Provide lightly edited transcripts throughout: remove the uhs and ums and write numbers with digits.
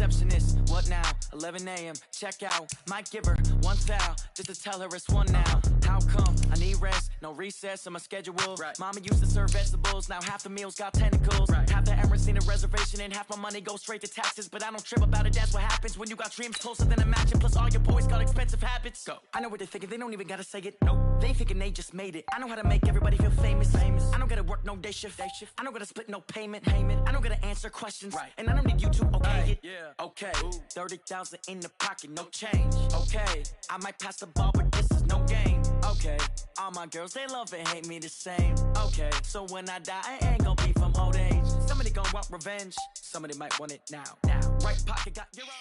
receptionist, what now? 11 a.m., check out. Might give her one foul, just to tell her it's one now. How come? I need rest, no recess on my schedule. Right. Mama used to serve vegetables, now half the meals got tentacles. Right. Half the errands need a reservation and half my money goes straight to taxes. But I don't trip about it, that's what happens when you got dreams closer than a mansion. Plus all your boys got expensive habits. Go. I know what they're thinking, they don't even gotta say it. Nope. They thinking they just made it. I know how to make everybody feel famous. I don't gotta work no day shift. I don't gotta split no payment. I don't gotta answer questions. Right. And I don't need you to okay it. Yeah. Okay. 30,000 in the pocket, no change. Okay. I might pass the ball, but this is no game. Okay. All my girls, they love and hate me the same. Okay. So when I die, I ain't gonna be from old age. Somebody gonna want revenge. Somebody might want it now. Right pocket got your own.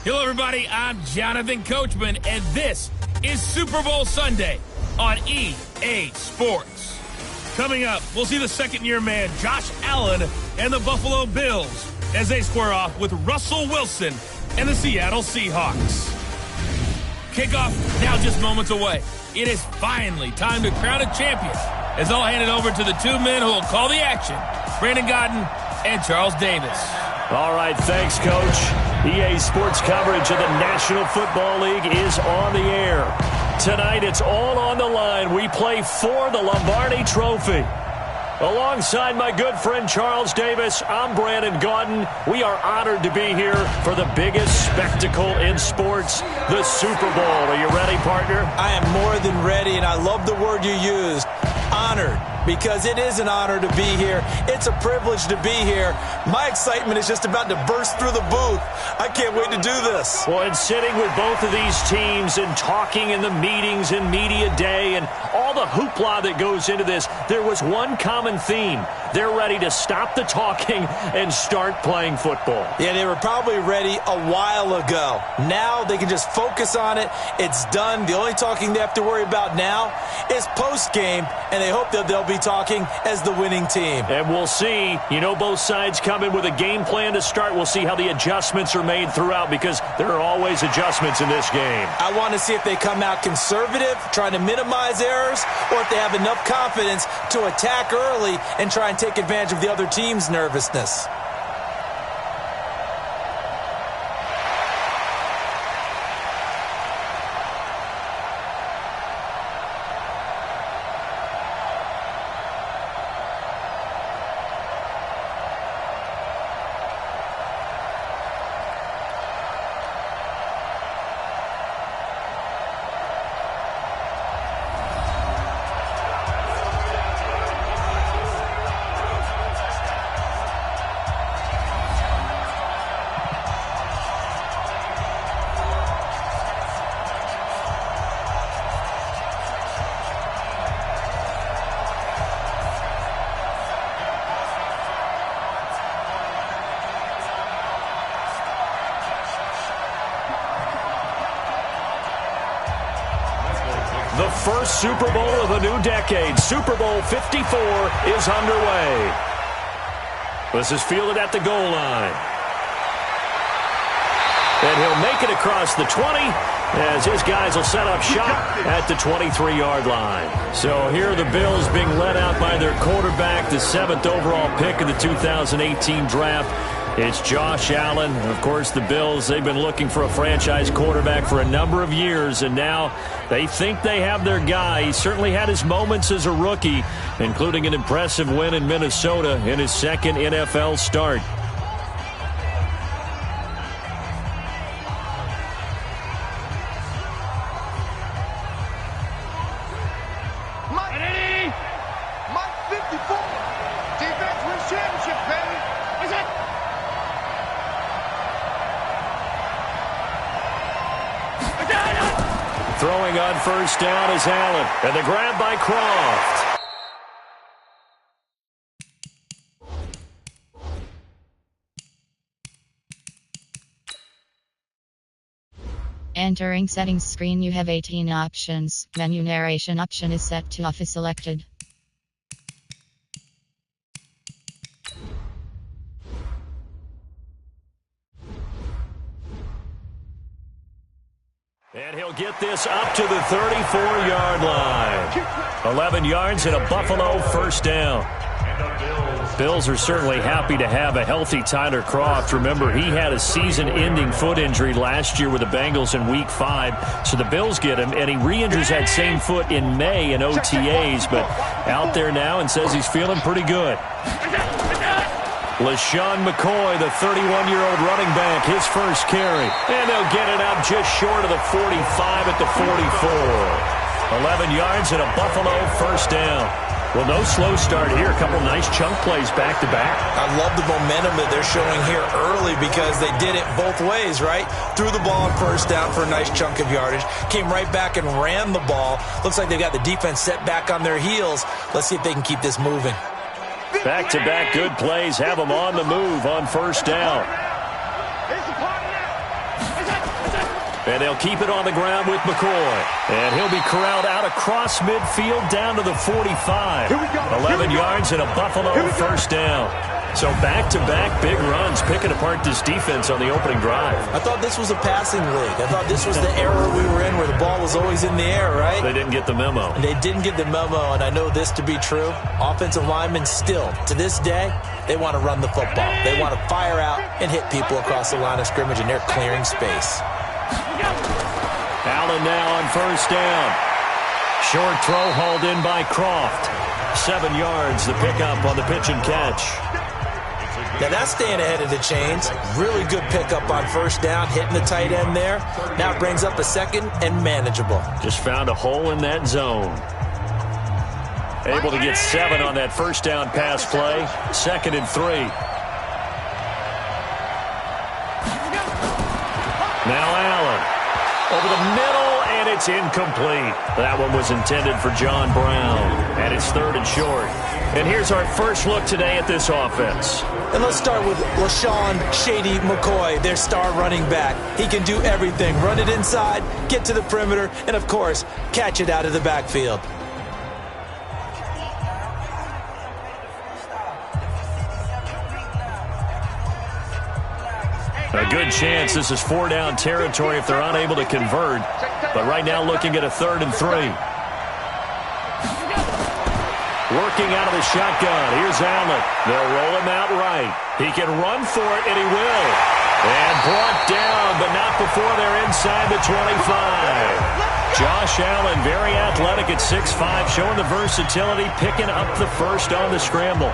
Hello, everybody. I'm Jonathan Coachman, and this is Super Bowl Sunday on EA Sports. Coming up, we'll see the second-year man Josh Allen and the Buffalo Bills as they square off with Russell Wilson and the Seattle Seahawks. Kickoff now just moments away. It is finally time to crown a champion as I'll hand it over to the two men who will call the action, Brandon Godden and Charles Davis. All right, thanks, Coach. EA Sports coverage of the National Football League is on the air. Tonight, it's all on the line. We play for the Lombardi Trophy. Alongside my good friend Charles Davis, I'm Brandon Godden. We are honored to be here for the biggest spectacle in sports, the Super Bowl. Are you ready, partner? I am more than ready, and I love the word you used, honored, because it is an honor to be here. It's a privilege to be here. My excitement is just about to burst through the booth. I can't wait to do this. Well, and sitting with both of these teams and talking in the meetings and media day and all the hoopla that goes into this, there was one common theme. They're ready to stop the talking and start playing football. Yeah, they were probably ready a while ago. Now they can just focus on it. It's done. The only talking they have to worry about now is post-game, and they hope that they'll be talking as the winning team. And we'll see. You know, both sides come in with a game plan to start. We'll see how the adjustments are made throughout, because there are always adjustments in this game. I want to see if they come out conservative, trying to minimize errors, or if they have enough confidence to attack early and try and take advantage of the other team's nervousness. The first Super Bowl of the new decade, Super Bowl 54, is underway. This is fielded at the goal line. And he'll make it across the 20 as his guys will set up shop at the 23-yard line. So here are the Bills being led out by their quarterback, the 7th overall pick of the 2018 draft. It's Josh Allen. Of course, the Bills, they've been looking for a franchise quarterback for a number of years, and now they think they have their guy. He certainly had his moments as a rookie, including an impressive win in Minnesota in his second NFL start. Throwing on first down is Allen, and the grab by Croft. Entering settings screen, you have 18 options. Menu narration option is set to off is selected. And he'll get this up to the 34-yard line. 11 yards and a Buffalo first down. And the Bills Bills are certainly happy to have a healthy Tyler Kroft. Remember, he had a season-ending foot injury last year with the Bengals in Week 5. So the Bills get him, and he re-injures that same foot in May in OTAs, but out there now and says he's feeling pretty good. LaShawn McCoy, the 31-year-old running back, his first carry. And they'll get it out just short of the 45 at the 44. 11 yards and a Buffalo first down. Well, no slow start here. A couple nice chunk plays back-to-back. I love the momentum that they're showing here early because they did it both ways, right? Threw the ball on first down for a nice chunk of yardage. Came right back and ran the ball. Looks like they've got the defense set back on their heels. Let's see if they can keep this moving. Back-to-back good plays have them on the move on first down. And they'll keep it on the ground with McCoy. And he'll be corralled out across midfield down to the 45. 11 yards and a Buffalo first down. So back-to-back big runs, picking apart this defense on the opening drive. I thought this was a passing league. I thought this was the era we were in where the ball was always in the air, right? They didn't get the memo. They didn't get the memo, and I know this to be true. Offensive linemen still, to this day, they want to run the football. They want to fire out and hit people across the line of scrimmage, and they're clearing space. Allen now on first down. Short throw hauled in by Kroft. 7 yards, the pickup on the pitch and catch. Now that's staying ahead of the chains. Really good pickup on first down, hitting the tight end there. Now it brings up a second and manageable. Just found a hole in that zone. Able to get 7 on that first down pass play. 2nd and 3. Now Allen. Over the middle, and it's incomplete. That one was intended for John Brown. And it's 3rd and short. And here's our first look today at this offense. And let's start with LaShawn Shady McCoy, their star running back. He can do everything. Run it inside, get to the perimeter, and, of course, catch it out of the backfield. A good chance this is 4-down territory if they're unable to convert. But right now looking at a 3rd and 3. Working out of the shotgun. Here's Allen. They'll roll him out right. He can run for it, and he will. And brought down, but not before they're inside the 25. Josh Allen, very athletic at 6'5", showing the versatility, picking up the first on the scramble.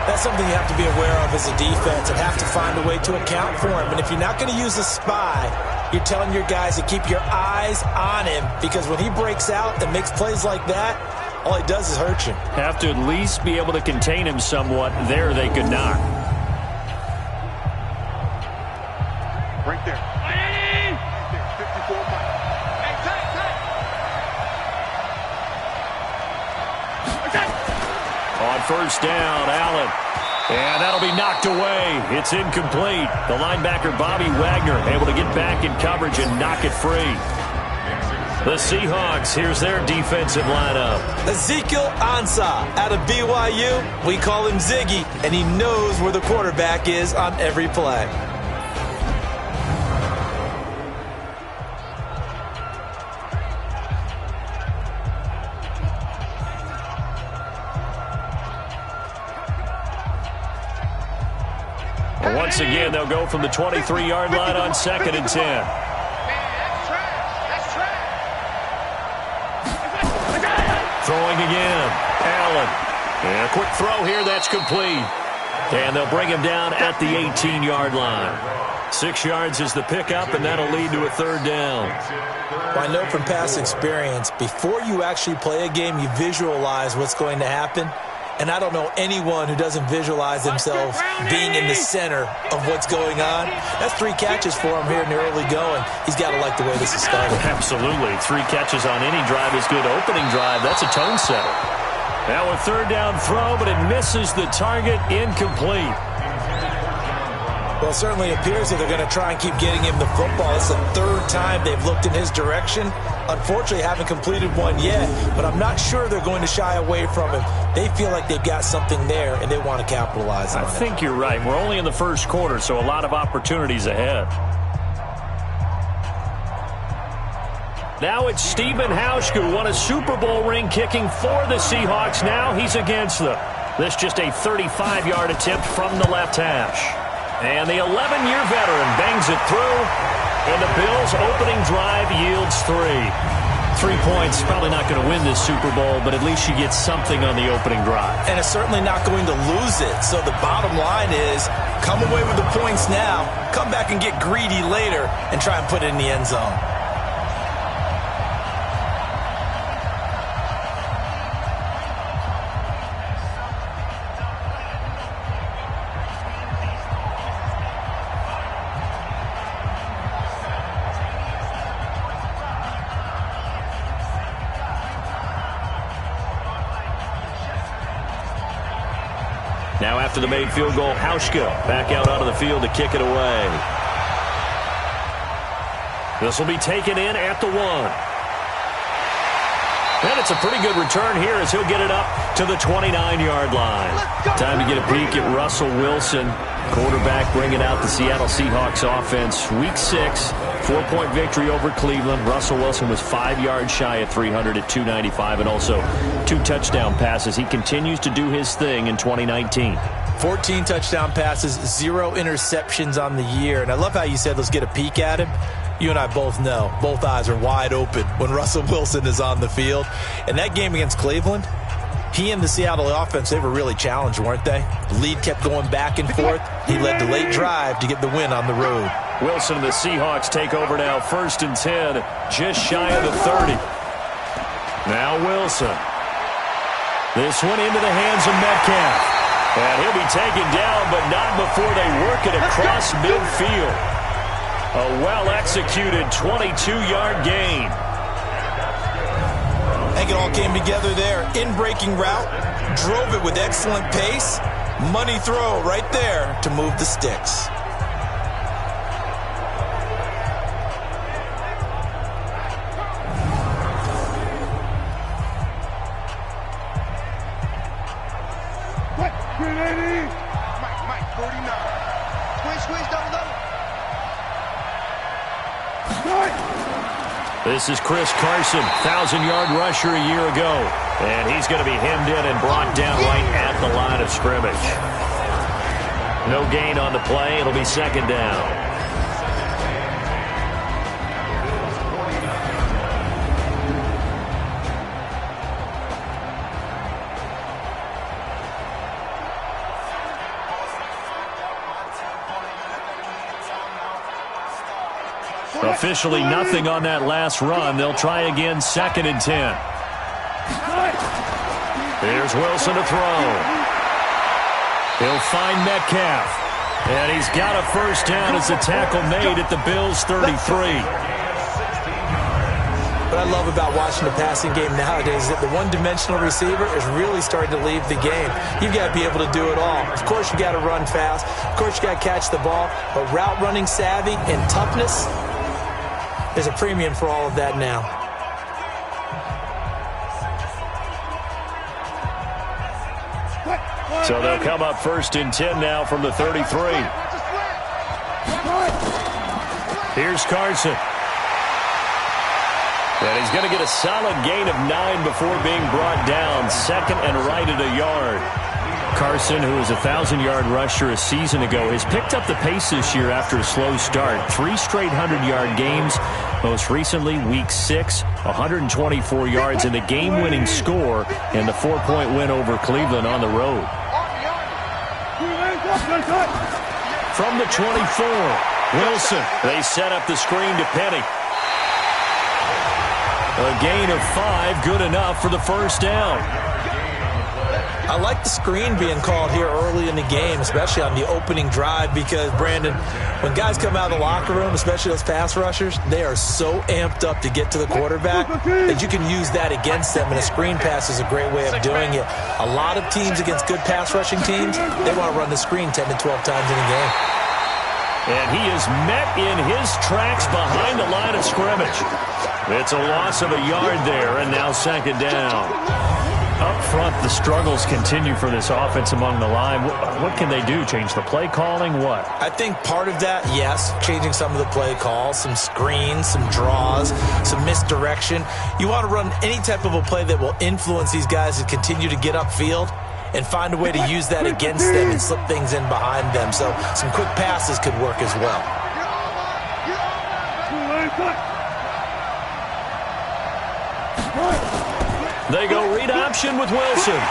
That's something you have to be aware of as a defense and have to find a way to account for him. And if you're not going to use a spy, you're telling your guys to keep your eyes on him, because when he breaks out and makes plays like that, all he does is hurt you. Have to at least be able to contain him somewhat. There they could not. Right there. 54 miles. On first down, Allen. And that'll be knocked away. It's incomplete. The linebacker, Bobby Wagner, able to get back in coverage and knock it free. The Seahawks, here's their defensive lineup. Ezekiel Ansah out of BYU. We call him Ziggy, and he knows where the quarterback is on every play. Once again, they'll go from the 23-yard line on 2nd and 10. Throwing again. Allen. And a quick throw here. That's complete. And they'll bring him down at the 18-yard line. 6 yards is the pickup, and that'll lead to a 3rd down. Well, I know from past experience, before you actually play a game, you visualize what's going to happen. And I don't know anyone who doesn't visualize themselves being in the center of what's going on. That's 3 catches for him here in the early going. He's got to like the way this is started. Absolutely. 3 catches on any drive is good. Opening drive, that's a tone setter. Now a 3rd down throw, but it misses the target. Incomplete. Well, it certainly appears that they're going to try and keep getting him the football. It's the 3rd time they've looked in his direction. Unfortunately, haven't completed one yet, but I'm not sure they're going to shy away from him. They feel like they've got something there, and they want to capitalize on it. I think you're right. We're only in the first quarter, so a lot of opportunities ahead. Now it's Stephen Hauschka, who won a Super Bowl ring kicking for the Seahawks. Now he's against them. This just a 35-yard attempt from the left hash. And the 11-year veteran bangs it through, and the Bills' opening drive yields 3. 3 points, probably not going to win this Super Bowl, but at least you get something on the opening drive. And it's certainly not going to lose it. So the bottom line is, come away with the points now, come back and get greedy later, and try and put it in the end zone. Now after the made field goal, Hauschka back out onto the field to kick it away. This will be taken in at the 1. And it's a pretty good return here as he'll get it up to the 29-yard line. Time to get a peek at Russell Wilson, quarterback bringing out the Seattle Seahawks offense. Week 6, 4-point victory over Cleveland. Russell Wilson was 5 yards shy of 300 at 295 and also 2 touchdown passes. He continues to do his thing in 2019. 14 touchdown passes, 0 interceptions on the year. And I love how you said, let's get a peek at him. You and I both know, both eyes are wide open when Russell Wilson is on the field. And that game against Cleveland, he and the Seattle offense, they were really challenged, weren't they? The lead kept going back and forth. He led the late drive to get the win on the road. Wilson and the Seahawks take over now, 1st and 10, just shy of the 30. Now Wilson. This one into the hands of Metcalf. And he'll be taken down, but not before they work it across midfield. A well-executed 22-yard gain. I think it all came together there. In-breaking route, drove it with excellent pace. Money throw right there to move the sticks. Mike, 39. Squeeze, double. This is Chris Carson, 1,000-yard rusher a year ago. And he's going to be hemmed in and brought down right at the line of scrimmage. No gain on the play. It'll be 2nd down. Officially nothing on that last run. They'll try again, 2nd and 10. Here's Wilson to throw. He'll find Metcalf. And he's got a 1st down as the tackle made at the Bills' 33. What I love about watching the passing game nowadays is that the one-dimensional receiver is really starting to leave the game. You've got to be able to do it all. Of course, you got to run fast. Of course, you got to catch the ball. But route running savvy and toughness, there's a premium for all of that now. So they'll come up 1st and 10 now from the 33. Here's Carson. And he's going to get a solid gain of 9 before being brought down. 2nd and right at a yard. Carson, who was a 1,000-yard rusher a season ago, has picked up the pace this year after a slow start. 3 straight 100-yard games. Most recently, Week 6, 124 yards and the game-winning score in the 4-point win over Cleveland on the road. From the 24, Wilson. They set up the screen to Penny. A gain of 5, good enough for the 1st down. I like the screen being called here early in the game, especially on the opening drive, because, Brandon, when guys come out of the locker room, especially those pass rushers, they are so amped up to get to the quarterback that you can use that against them, and a screen pass is a great way of doing it. A lot of teams against good pass rushing teams, they want to run the screen 10 to 12 times in a game. And he is met in his tracks behind the line of scrimmage. It's a loss of a yard there, and now 2nd down. Up front, the struggles continue for this offense among the line. What can they do? Change the play calling? What? I think part of that, yes, changing some of the play calls, some screens, some draws, some misdirection. You want to run any type of a play that will influence these guys to continue to get upfield. and find a way to use that against them and slip things in behind them. So some quick passes could work as well. They go read option with Wilson.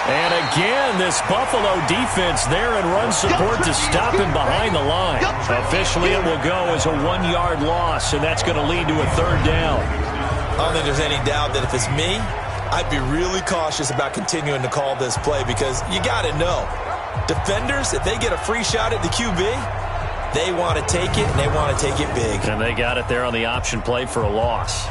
And again, this Buffalo defense there in run support to stop him behind the line. Officially, it will go as a 1-yard loss, and that's going to lead to a 3rd down. I don't think there's any doubt that if it's me, I'd be really cautious about continuing to call this play because you got to know, defenders, if they get a free shot at the QB, they want to take it, and they want to take it big. And they got it there on the option play for a loss.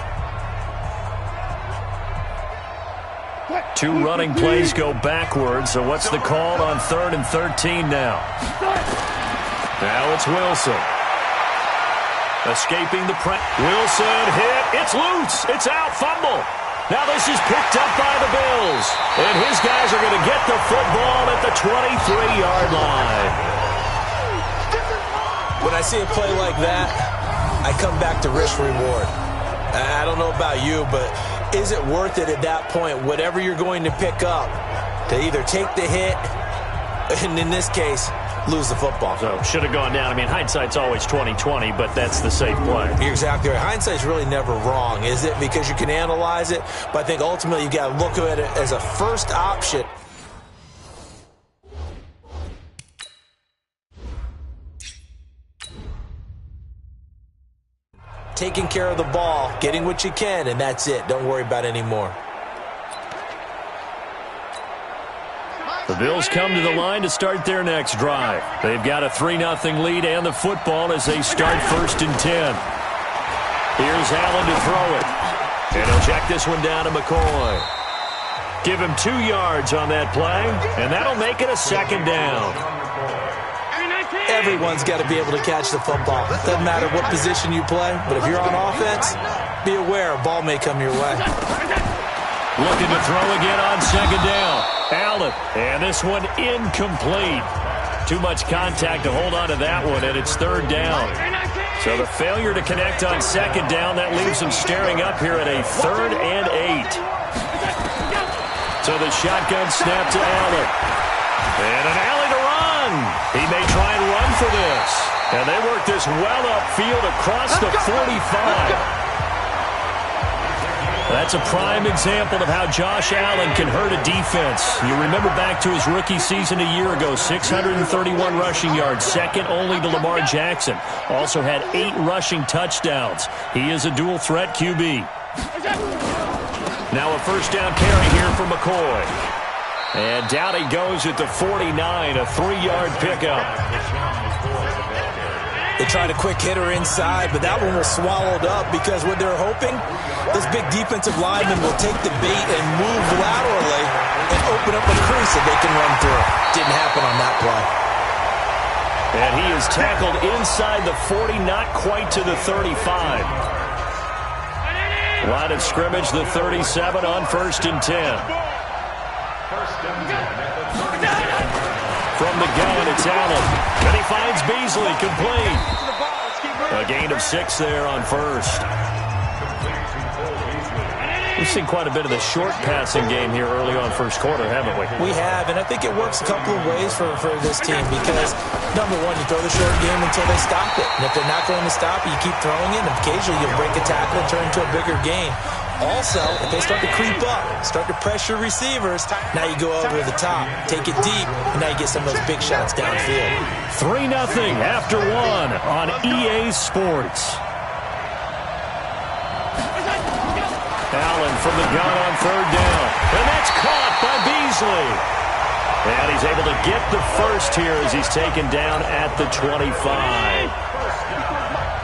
2 running plays go backwards, so what's the call on 3rd and 13 now? Now it's Wilson. Escaping the press. Wilson hit. It's loose. It's out. Fumble. Now this is picked up by the Bills. And his guys are going to get the football at the 23-yard line. When I see a play like that, I come back to risk-reward. I don't know about you, but is it worth it at that point, whatever you're going to pick up, to either take the hit, and in this case, lose the football? So, should have gone down. I mean, hindsight's always 20/20, but that's the safe play. You're exactly right. Hindsight's really never wrong, is it? Because you can analyze it, but I think ultimately you got to look at it as a first option. Taking care of the ball, getting what you can, and that's it. Don't worry about it anymore. The Bills come to the line to start their next drive. They've got a 3-0 lead and the football as they start 1st and 10. Here's Allen to throw it. And he'll check this one down to McCoy. Give him 2 yards on that play, and that'll make it a 2nd down. Everyone's got to be able to catch the football. Doesn't matter what position you play, but if you're on offense, be aware a ball may come your way. Looking to throw again on 2nd down. Allen, and this one incomplete. Too much contact to hold on to that one, and it's 3rd down. So the failure to connect on 2nd down, that leaves them staring up here at a 3rd and 8. So the shotgun snap to Allen. And an alley to run. He may try and run for this. And they work this well upfield across the 45. That's a prime example of how Josh Allen can hurt a defense. You remember back to his rookie season a year ago, 631 rushing yards, second only to Lamar Jackson. Also had 8 rushing touchdowns. He is a dual-threat QB. Now a 1st down carry here for McCoy. And down he goes at the 49, a 3-yard pickup. They tried a quick hitter inside, but that one was swallowed up because what they're hoping, this big defensive lineman will take the bait and move laterally and open up a crease that they can run through. Didn't happen on that play. And he is tackled inside the 40, not quite to the 35. Line of scrimmage, the 37 on 1st and 10. From the gun, it's Allen. And he finds Beasley, complete. A gain of 6 there on 1st. We've seen quite a bit of the short passing game here early on 1st quarter, haven't we? We have, and I think it works a couple of ways for this team because, number one, you throw the short game until they stop it. And if they're not going to stop it, you keep throwing it, and occasionally you'll break a tackle and turn into a bigger game. Also, if they start to creep up, start to pressure receivers, now you go over the top, take it deep, and now you get some of those big shots downfield. 3-0 after 1 on EA Sports. Allen from the gun on 3rd down. And that's caught by Beasley. And he's able to get the first here as he's taken down at the 25.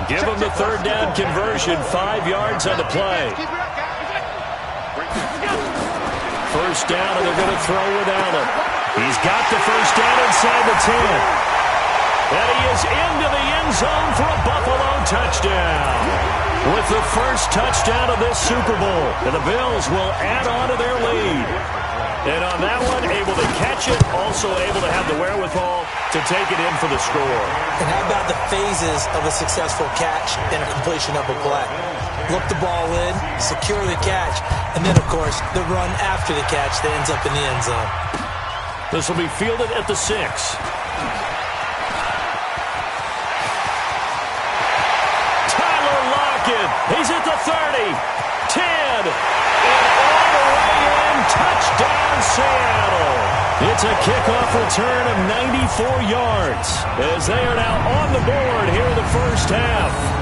Give him the 3rd down conversion, 5 yards on the play. 1st down, and they're going to throw with Allen. He's got the 1st down inside the 10. And he is into the end zone for a Buffalo touchdown. With the first touchdown of this Super Bowl. And the Bills will add on to their lead. And on that one, able to catch it, also able to have the wherewithal to take it in for the score. And how about the phases of a successful catch and a completion of a play? Look the ball in, secure the catch, and then, of course, the run after the catch that ends up in the end zone. This will be fielded at the 6. Tyler Lockett. He's at the 30, 10, and all the way in. Touchdown, Seattle. It's a kickoff return of 94 yards as they are now on the board here in the first half.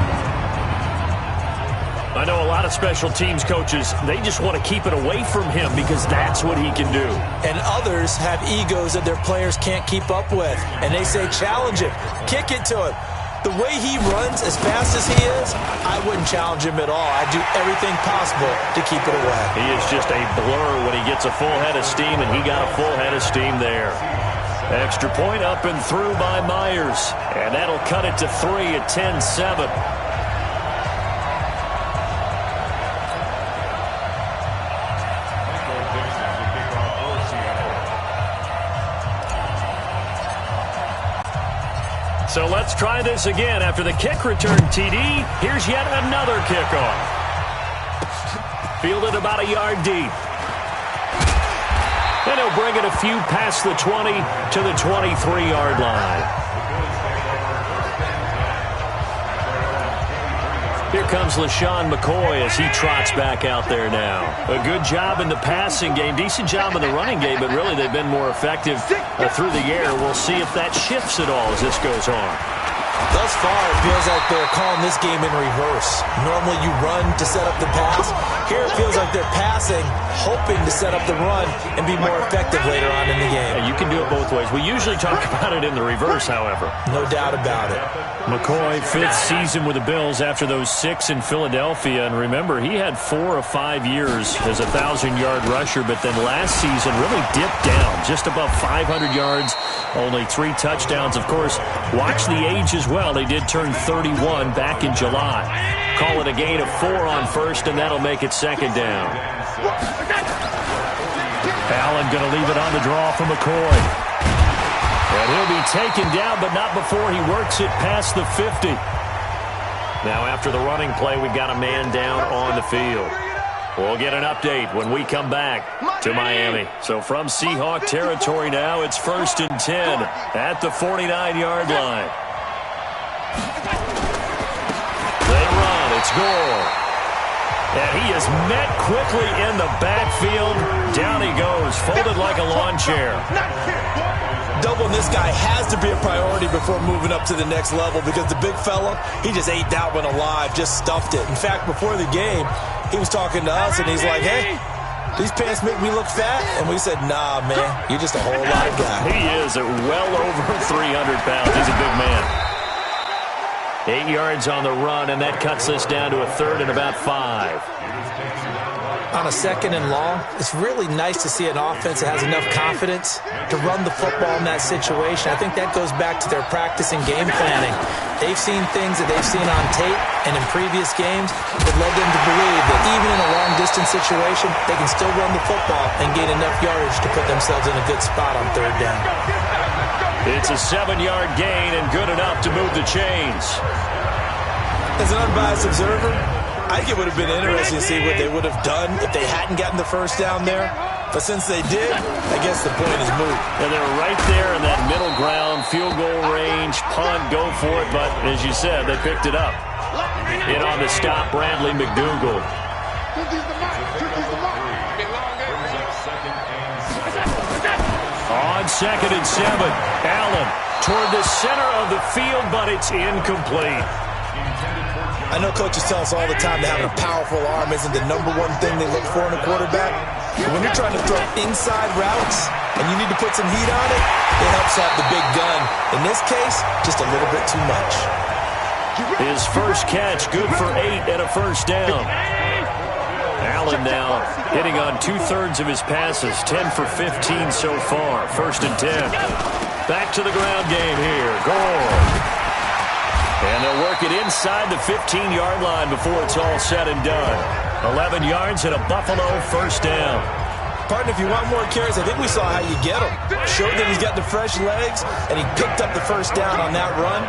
I know a lot of special teams coaches, they just want to keep it away from him because that's what he can do. And others have egos that their players can't keep up with. And they say, challenge him, kick it to him. The way he runs as fast as he is, I wouldn't challenge him at all. I'd do everything possible to keep it away. He is just a blur when he gets a full head of steam, and he got a full head of steam there. Extra point up and through by Myers. And that'll cut it to 3 at 10-7. So let's try this again. After the kick return TD, here's yet another kickoff. Fielded about a yard deep. And he'll bring it a few past the 20 to the 23-yard line. Here comes LaShawn McCoy as he trots back out there now. A good job in the passing game, decent job in the running game, but really they've been more effective through the air. We'll see if that shifts at all as this goes on. Thus far, it feels like they're calling this game in reverse. Normally you run to set up the pass. Here it feels like they're passing, hoping to set up the run and be more effective later on in the game. Yeah, you can do it both ways. We usually talk about it in the reverse, however. No doubt about it. McCoy, 5th season with the Bills after those 6 in Philadelphia. And remember, he had 4 or 5 years as a 1,000-yard rusher, but then last season really dipped down, just above 500 yards, only 3 touchdowns. Of course, watch the age as well. They did turn 31 back in July. Call it a gain of 4 on first, and that'll make it second down. Allen going to leave it on the draw for McCoy. And he'll be taken down, but not before he works it past the 50. Now, after the running play, we got a man down on the field. We'll get an update when we come back to Miami. So from Seahawk territory now, it's 1st and 10 at the 49-yard line. They run. It's Gore. And he is met quickly in the backfield. Down he goes, folded like a lawn chair. Doubling this guy has to be a priority before moving up to the next level because the big fella, he just ate that one alive, just stuffed it. In fact, before the game, he was talking to us, and he's like, hey, these pants make me look fat. And we said, nah, man, you're just a whole lot of guy. He is at well over 300 pounds. He's a big man. 8 yards on the run, and that cuts this down to a 3rd and about 5. On a 2nd and long, it's really nice to see an offense that has enough confidence to run the football in that situation. I think that goes back to their practice and game planning. They've seen things that they've seen on tape and in previous games that led them to believe that even in a long-distance situation, they can still run the football and gain enough yardage to put themselves in a good spot on 3rd down. It's a 7-yard gain and good enough to move the chains. As an unbiased observer, I think it would have been interesting to see what they would have done if they hadn't gotten the first down there. But since they did, I guess the point is moot. And they're right there in that middle ground, field goal range, punt, go for it. But as you said, they picked it up. In on the stop, Bradley McDougald. On 2nd and 7, Allen toward the center of the field, but it's incomplete. I know coaches tell us all the time that having a powerful arm isn't the #1 thing they look for in a quarterback. But when you're trying to throw inside routes and you need to put some heat on it, it helps out the big gun. In this case, just a little bit too much. His first catch, good for 8 and a first down. Allen now hitting on 2/3 of his passes, 10 for 15 so far. 1st and 10. Back to the ground game here. Gore. And they'll work it inside the 15-yard line before it's all said and done. 11 yards and a Buffalo first down. Partner, if you want more carries, I think we saw how you get him. Showed that he's got the fresh legs, and he picked up the first down on that run.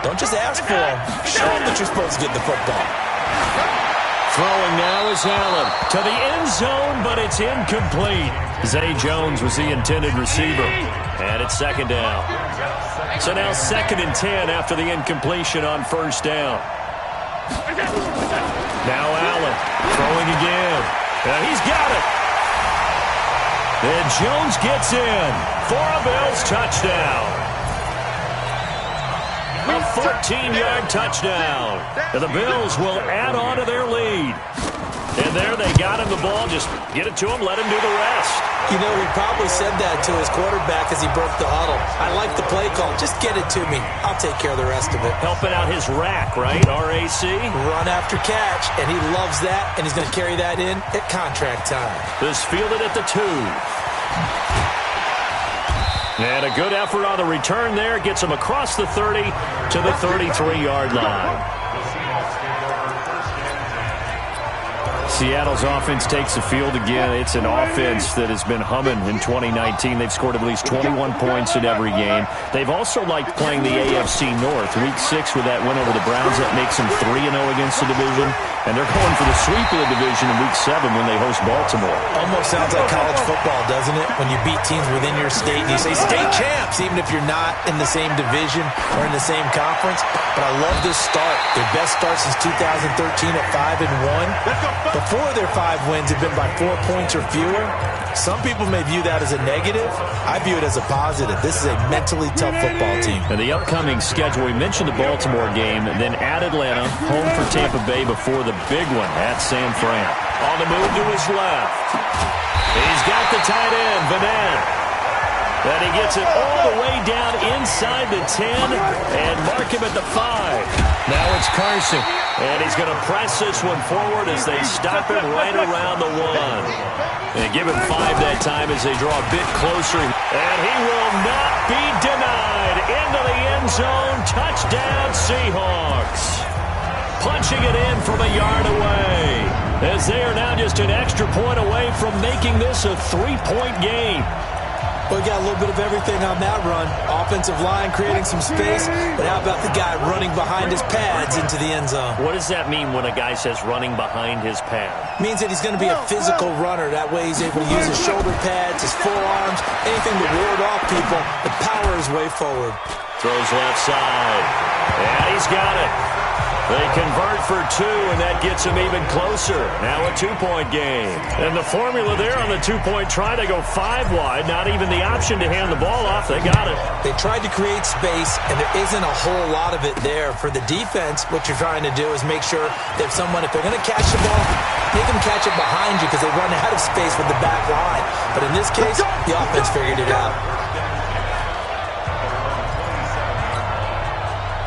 Don't just ask for him. Show him that you're supposed to get the football. Throwing now is Allen to the end zone, but it's incomplete. Zay Jones was the intended receiver, and it's second down. So now 2nd and 10 after the incompletion on first down. Now Allen throwing again. He's got it. And Jones gets in for a Bills touchdown. A 14-yard touchdown. And the Bills will add on to their lead. And there they got him the ball. Just get it to him, let him do the rest. You know, he probably said that to his quarterback as he broke the huddle. I like the play call. Just get it to me. I'll take care of the rest of it. Helping out his rack, right? RAC. Run after catch, and he loves that, and he's going to carry that in at contract time. This fielded at the 2. And a good effort on the return there. Gets him across the 30 to the 33-yard line. Seattle's offense takes the field again. It's an offense that has been humming in 2019. They've scored at least 21 points in every game. They've also liked playing the AFC North. Week 6 with that win over the Browns, that makes them 3-0 against the division. And they're going for the sweep of the division in Week 7 when they host Baltimore. Almost sounds like college football, doesn't it? When you beat teams within your state, you say state champs, even if you're not in the same division or in the same conference. But I love this start. Their best start since 2013 at 5-1. Before their 5 wins have been by 4 points or fewer. Some people may view that as a negative. I view it as a positive. This is a mentally tough football team. And the upcoming schedule, we mentioned the Baltimore game, then at Atlanta, home for Tampa Bay before the big one at San Fran. On the move to his left. He's got the tight end, Vanette. And he gets it all the way down inside the 10 and mark him at the 5. Now it's Carson. And he's going to press this one forward as they stop him right around the 1. And give him 5 that time as they draw a bit closer. And he will not be denied. Into the end zone. Touchdown, Seahawks. Punching it in from a yard away. As they are now just an extra point away from making this a 3-point game. Well, we got a little bit of everything on that run. Offensive line creating some space, but how about the guy running behind his pads into the end zone? What does that mean when a guy says running behind his pad? Means that he's going to be a physical runner. That way he's able to use his shoulder pads, his forearms, anything to ward off people. The power is way forward. Throws left side. And he's got it. They convert for 2, and that gets them even closer. Now a 2-point game. And the formula there on the 2-point try to go 5 wide. Not even the option to hand the ball off. They got it. They tried to create space, and there isn't a whole lot of it there. For the defense, what you're trying to do is make sure that if they're going to catch the ball, make them catch it behind you because they run out of space with the back line. But in this case, the offense figured it out.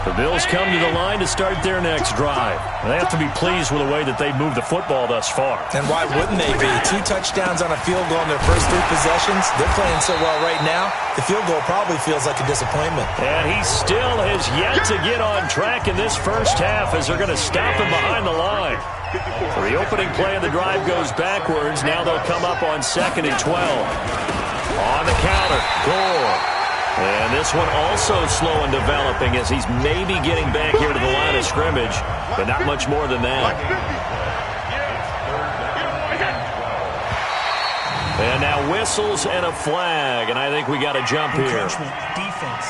The Bills come to the line to start their next drive. They have to be pleased with the way that they've moved the football thus far. And why wouldn't they be? 2 touchdowns on a field goal in their first 3 possessions. They're playing so well right now, the field goal probably feels like a disappointment. And he still has yet to get on track in this first half as they're going to stop him behind the line. So the opening play of the drive goes backwards. Now they'll come up on 2nd and 12. On the counter, Gore. And this one also slow in developing as he's maybe getting back here to the line of scrimmage, but not much more than that. And now whistles and a flag, and I think we got a jump here. Defense.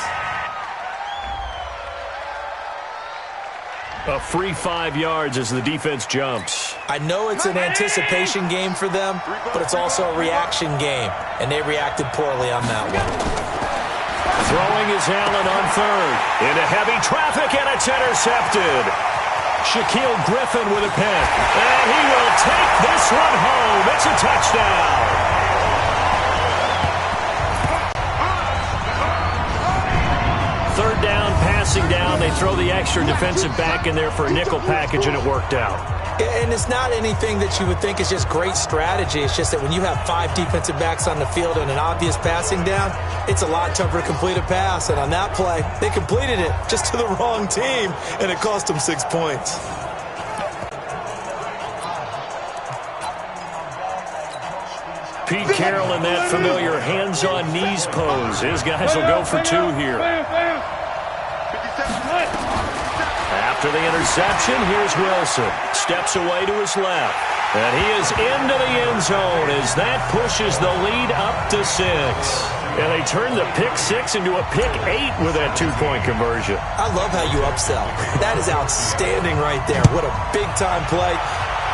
A free 5 yards as the defense jumps. I know it's an anticipation game for them, but it's also a reaction game, and they reacted poorly on that one. Throwing is Allen on 3rd. Into heavy traffic, and it's intercepted. Shaquille Griffin with a pick. And he will take this one home. It's a touchdown. Third down, passing down. They throw the extra defensive back in there for a nickel package, and it worked out. And it's not anything that you would think is just great strategy. It's just that when you have 5 defensive backs on the field and an obvious passing down, it's a lot tougher to complete a pass. And on that play, they completed it just to the wrong team, and it cost them 6 points. Pete Carroll in that familiar hands-on knees pose. His guys will go for 2 here. After the interception, here's Wilson. Steps away to his left. And he is into the end zone as that pushes the lead up to 6. And they turn the pick 6 into a pick 8 with that 2-point conversion. I love how you upsell. That is outstanding right there. What a big-time play.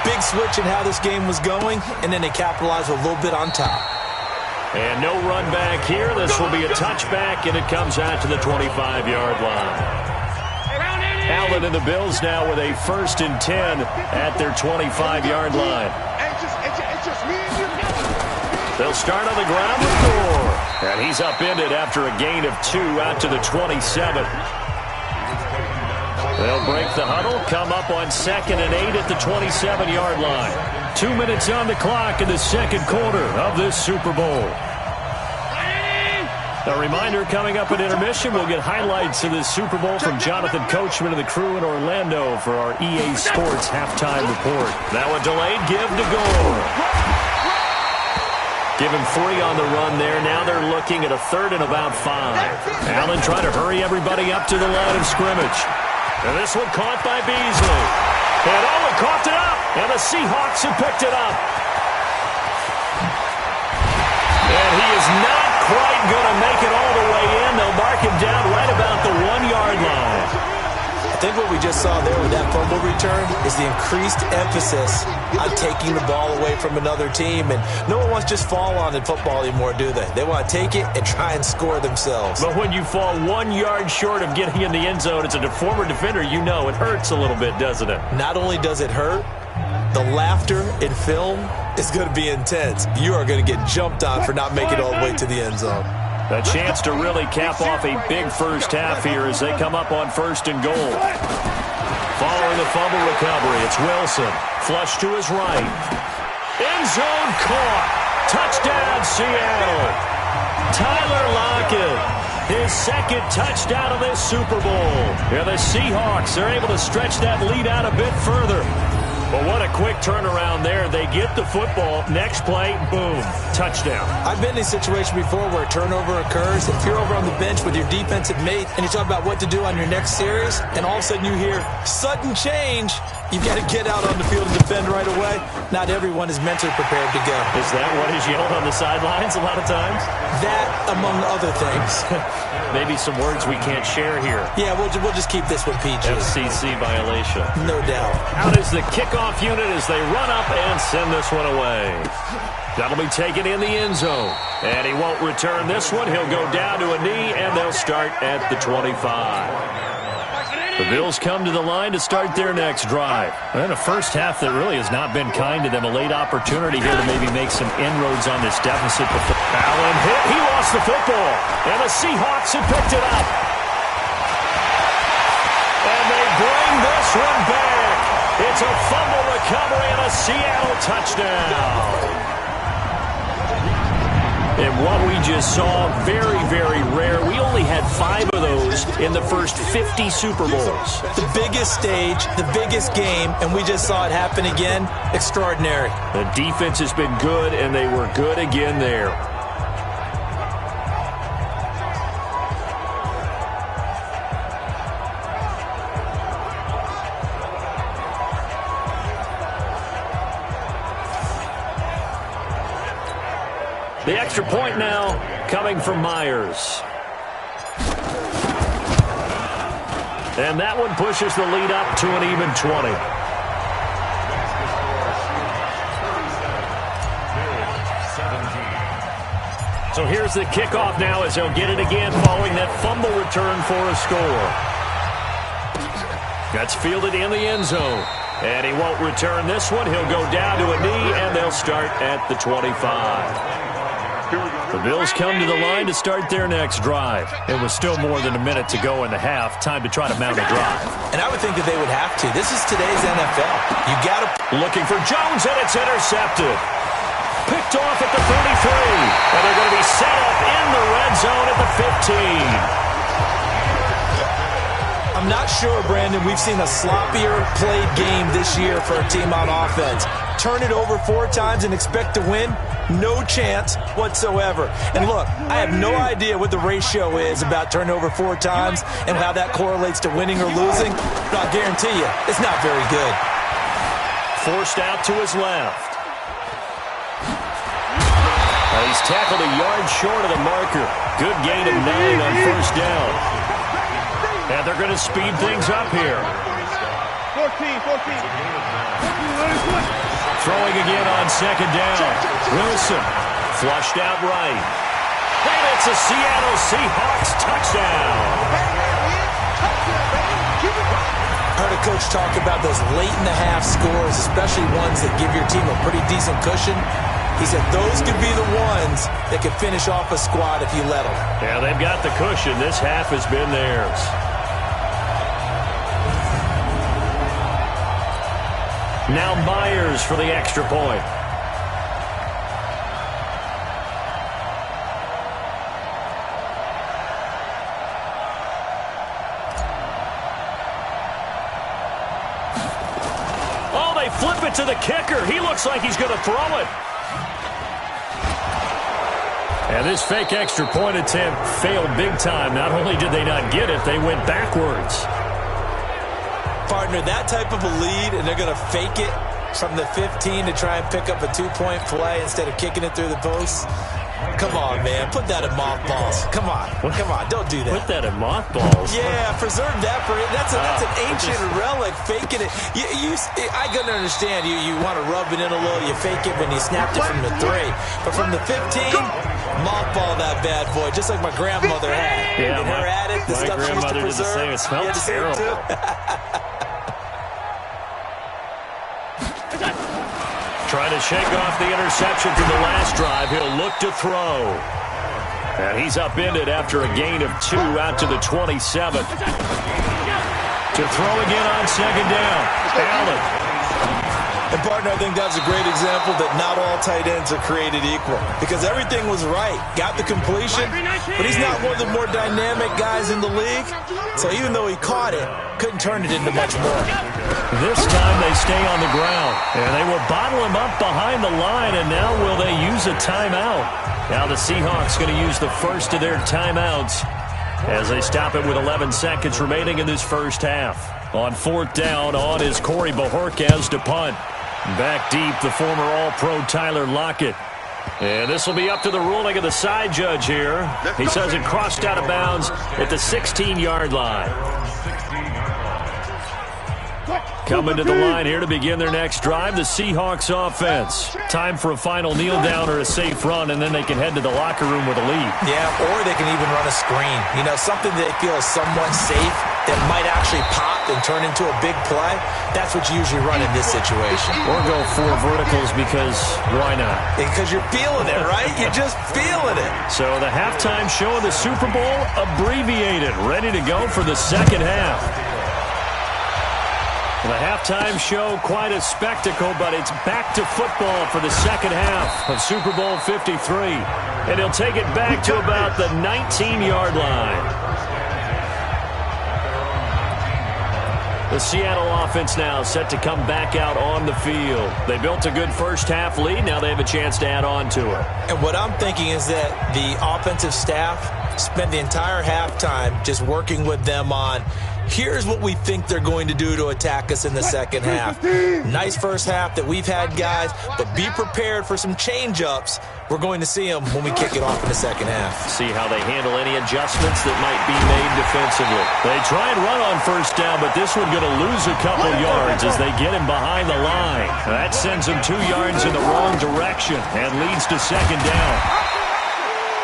Big switch in how this game was going, and then they capitalize a little bit on top. And no run back here. This will be a touchback, and it comes out to the 25-yard line. Allen and the Bills now with a 1st and 10 at their 25-yard line. They'll start on the ground with Gore. And he's upended after a gain of 2 out to the 27. They'll break the huddle, come up on 2nd and 8 at the 27-yard line. 2 minutes on the clock in the second quarter of this Super Bowl. A reminder, coming up at intermission, we'll get highlights of this Super Bowl from Jonathan Coachman and the crew in Orlando for our EA Sports halftime report. Now a delayed give to Gore. Give him 3 on the run there. Now they're looking at a 3rd and about 5. Allen trying to hurry everybody up to the line of scrimmage. And this one caught by Beasley. And Owen caught it up. And the Seahawks have picked it up. And he is not quite going to make it all the way in. They'll mark him down right about the 1-yard line. I think what we just saw there with that fumble return is the increased emphasis on taking the ball away from another team. And no one wants to just fall on in football anymore, do they? They want to take it and try and score themselves. But when you fall 1 yard short of getting in the end zone as a former defender, you know it hurts a little bit, doesn't it? Not only does it hurt, the laughter in film is going to be intense. You are going to get jumped on for not making it all the way to the end zone. A chance to really cap off a big first half here as they come up on 1st and goal. Following the fumble recovery, it's Wilson. Flush to his right. End zone caught. Touchdown, Seattle. Tyler Lockett, his 2nd touchdown of this Super Bowl. Yeah, the Seahawks are able to stretch that lead out a bit further. But what a quick turnaround there. They get the football. Next play, boom, touchdown. I've been in a situation before where a turnover occurs. If you're over on the bench with your defensive mate and you talk about what to do on your next series, and all of a sudden you hear sudden change, you've got to get out on the field and defend right away. Not everyone is mentally prepared to go. Is that what is yelled on the sidelines a lot of times? That, among other things. Maybe some words we can't share here. Yeah, we'll just keep this one PG. FCC violation. No doubt. Out is the kickoff unit as they run up and send this one away. That'll be taken in the end zone. And he won't return this one. He'll go down to a knee, and they'll start at the 25. The Bills come to the line to start their next drive. And a first half that really has not been kind to them. A late opportunity here to maybe make some inroads on this deficit. Allen hit. He lost the football. And the Seahawks have picked it up. And they bring this one back. It's a fumble recovery and a Seattle touchdown. And what we just saw, very, very rare. We only had 5 of those in the first 50 Super Bowls. The biggest stage, the biggest game, and we just saw it happen again. Extraordinary. The defense has been good, and they were good again there. The extra point now coming from Myers. And that one pushes the lead up to an even 20. So here's the kickoff now as they'll get it again following that fumble return for a score. That's fielded in the end zone. And he won't return this one. He'll go down to a knee, and they'll start at the 25. The Bills come to the line to start their next drive. It was still more than a minute to go in the half. Time to try to mount a drive. And I would think that they would have to. This is today's NFL. You got to... Looking for Jones, and it's intercepted. Picked off at the 33. And they're going to be set up in the red zone at the 15. I'm I'm not sure, Brandon, we've seen a sloppier played game this year for a team on offense. Turn it over 4 times and expect to win? No chance whatsoever. And look, I have no idea what the ratio is about turnover 4 times and how that correlates to winning or losing, but I'll guarantee you, it's not very good. Forced out to his left. He's tackled a yard short of the marker. Good gain of 9 on first down. And they're going to speed things up here. 14. Throwing again on second down. Wilson flushed out right. And it's a Seattle Seahawks touchdown. Heard a coach talk about those late-in-the-half scores, especially ones that give your team a pretty decent cushion. He said those could be the ones that could finish off a squad if you let them. Yeah, they've got the cushion. This half has been theirs. Now Myers for the extra point. Oh, they flip it to the kicker. He looks like he's going to throw it. And this fake extra point attempt failed big time. Not only did they not get it, they went backwards. Partner, that type of a lead, and they're going to fake it from the 15 to try and pick up a 2-point play instead of kicking it through the post. Come on, man. Put that in mothballs. Come on. Don't do that. Put that in mothballs? Yeah, preserve that for it. That's an ancient relic. Faking it. I can understand. You want to rub it in a little. You fake it when you snapped it from the 3. But from the 15, mothball that bad boy, just like my grandmother had. Yeah, her at it, the stuff she used to preserve. Did the same. It smelled terrible. Trying to shake off the interception from the last drive. He'll look to throw. And he's upended after a gain of 2 out to the 27th. To throw again on second down. Allen. And, partner, I think that's a great example that not all tight ends are created equal. Because everything was right. Got the completion, but he's not one of the more dynamic guys in the league. So even though he caught it, couldn't turn it into much more. This time they stay on the ground. And they will bottle him up behind the line, and now will they use a timeout? Now the Seahawks going to use the first of their timeouts as they stop it with 11 seconds remaining in this first half. On fourth down, on is Corey Bojorquez to punt. Back deep, the former All-Pro Tyler Lockett. And this will be up to the ruling of the side judge here. He says it crossed out of bounds at the 16-yard line. Coming to the line here to begin their next drive, the Seahawks offense. Time for a final kneel down or a safe run, and then they can head to the locker room with a lead. Yeah, or they can even run a screen. You know, something that feels somewhat safe that might actually pop and turn into a big play. That's what you usually run in this situation. Or go 4 verticals because why not? Because you're feeling it, right? You're just feeling it. So the halftime show of the Super Bowl abbreviated, ready to go for the second half. The halftime show, quite a spectacle, but it's back to football for the second half of Super Bowl 53. And he'll take it back to about the 19-yard line. The Seattle offense now set to come back out on the field. They built a good first half lead. Now they have a chance to add on to it. And what I'm thinking is that the offensive staff spent the entire halftime just working with them on, here's what we think they're going to do to attack us in the second half. Nice first half that we've had, guys, but be prepared for some change-ups. We're going to see them when we kick it off in the second half. See how they handle any adjustments that might be made defensively. They try and run on first down, but this one going to lose a couple yards as they get him behind the line. That sends him 2 yards in the wrong direction and leads to second down.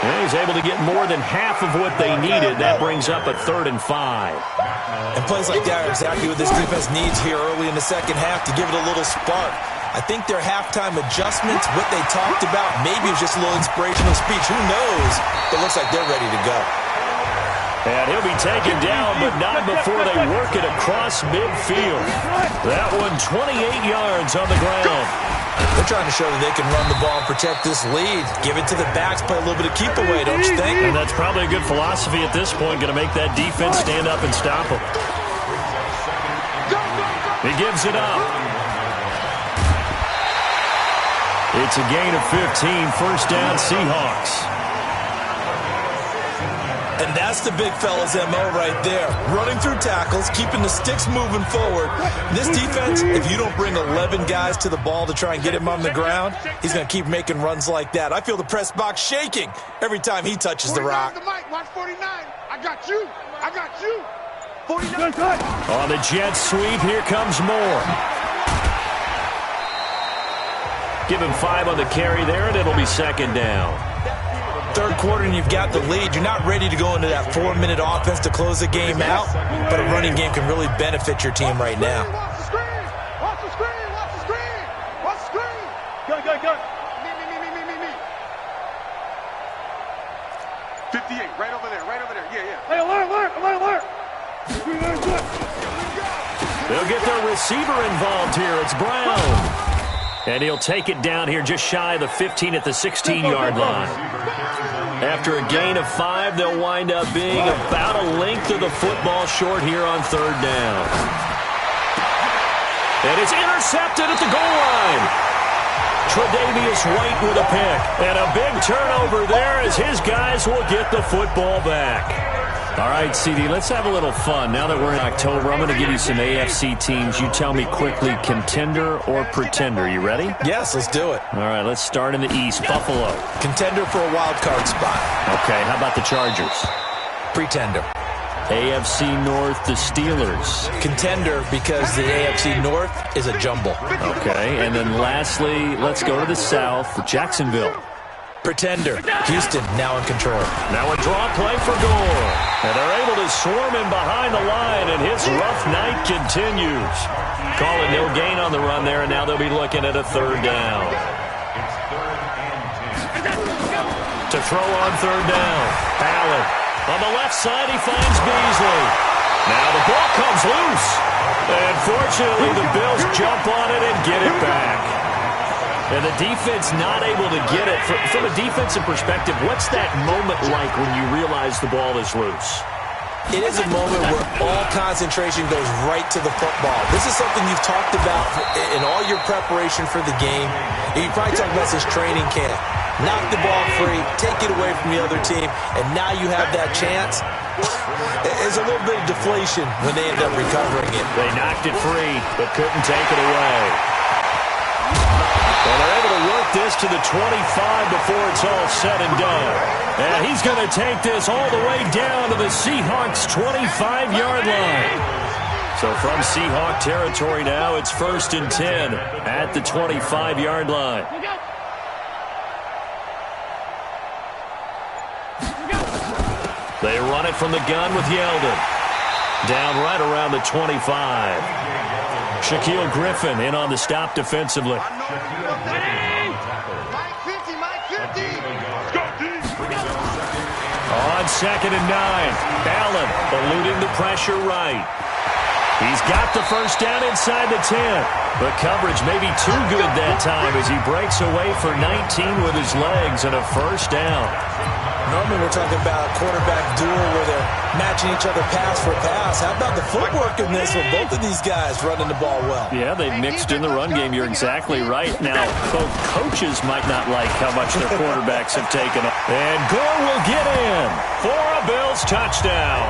And he's able to get more than half of what they needed. That brings up a 3rd and 5. And plays like that are exactly what this defense needs here early in the second half to give it a little spark. I think their halftime adjustments, what they talked about, maybe it was just a little inspirational speech. Who knows? But it looks like they're ready to go. And he'll be taken down, but not before they work it across midfield. That one 28 yards on the ground. They're trying to show that they can run the ball and protect this lead. Give it to the backs, play a little bit of keep away, don't you think? And that's probably a good philosophy at this point, going to make that defense stand up and stop them. He gives it up. It's a gain of 15, first down Seahawks. And that's the big fella's MO right there. Running through tackles, keeping the sticks moving forward. This defense, if you don't bring 11 guys to the ball to try and get him on the ground, he's going to keep making runs like that. I feel the press box shaking every time he touches the rock. Watch 49. I got you. I got you. 49. On the jet sweep, here comes Moore. Give him 5 on the carry there, and it'll be second down. Third quarter and you've got the lead. You're not ready to go into that 4-minute offense to close the game out, but a running game can really benefit your team right now. Watch the screen. Watch the screen. Watch the screen. Watch the screen. Go. Me. 58, right over there. Yeah. Hey, alert. They'll get their receiver involved here. It's Brown. And he'll take it down here just shy of the 15 at the 16-yard line. After a gain of 5, they'll wind up being about a length of the football short here on third down. And it's intercepted at the goal line. Tre'Davious White with a pick. And a big turnover there as his guys will get the football back. All right, CD, let's have a little fun. Now that we're in October, I'm going to give you some AFC teams. You tell me quickly, contender or pretender. You ready? Yes, let's do it. All right, let's start in the East. Buffalo. Contender for a wild card spot. Okay, how about the Chargers? Pretender. AFC North, the Steelers. Contender because the AFC North is a jumble. Okay, and then lastly, let's go to the South, Jacksonville. Pretender. Houston now in control. Now a draw play for Gore. And they're able to swarm him behind the line, and his rough night continues. Calling no gain on the run there, and now they'll be looking at a third down. To throw on third down. Allen. On the left side, he finds Beasley. Now the ball comes loose. And fortunately, the Bills jump on it and get it back. And the defense not able to get it. From a defensive perspective, what's that moment like when you realize the ball is loose? It is a moment where all concentration goes right to the football. This is something you've talked about in all your preparation for the game. You probably talked about this training camp. Knock the ball free, take it away from the other team, and now you have that chance. There's a little bit of deflation when they end up recovering it. They knocked it free, but couldn't take it away. And they're able to work this to the 25 before it's all said and done. And he's going to take this all the way down to the Seahawks' 25-yard line. So from Seahawk territory now, it's 1st and 10 at the 25-yard line. They run it from the gun with Yeldon. Down right around the 25. Shaquille Griffin in on the stop defensively. Mike 50. On 2nd and 9. Allen eluding the pressure right. He's got the first down inside the 10. But coverage may be too good that time as he breaks away for 19 with his legs and a first down. Normally we're talking about a quarterback duel where they're matching each other pass for pass. How about the footwork in this with both of these guys running the ball well? Yeah, they've mixed in the run game. You're exactly right. Now, both coaches might not like how much their quarterbacks have taken. And Gore will get in for a Bills touchdown.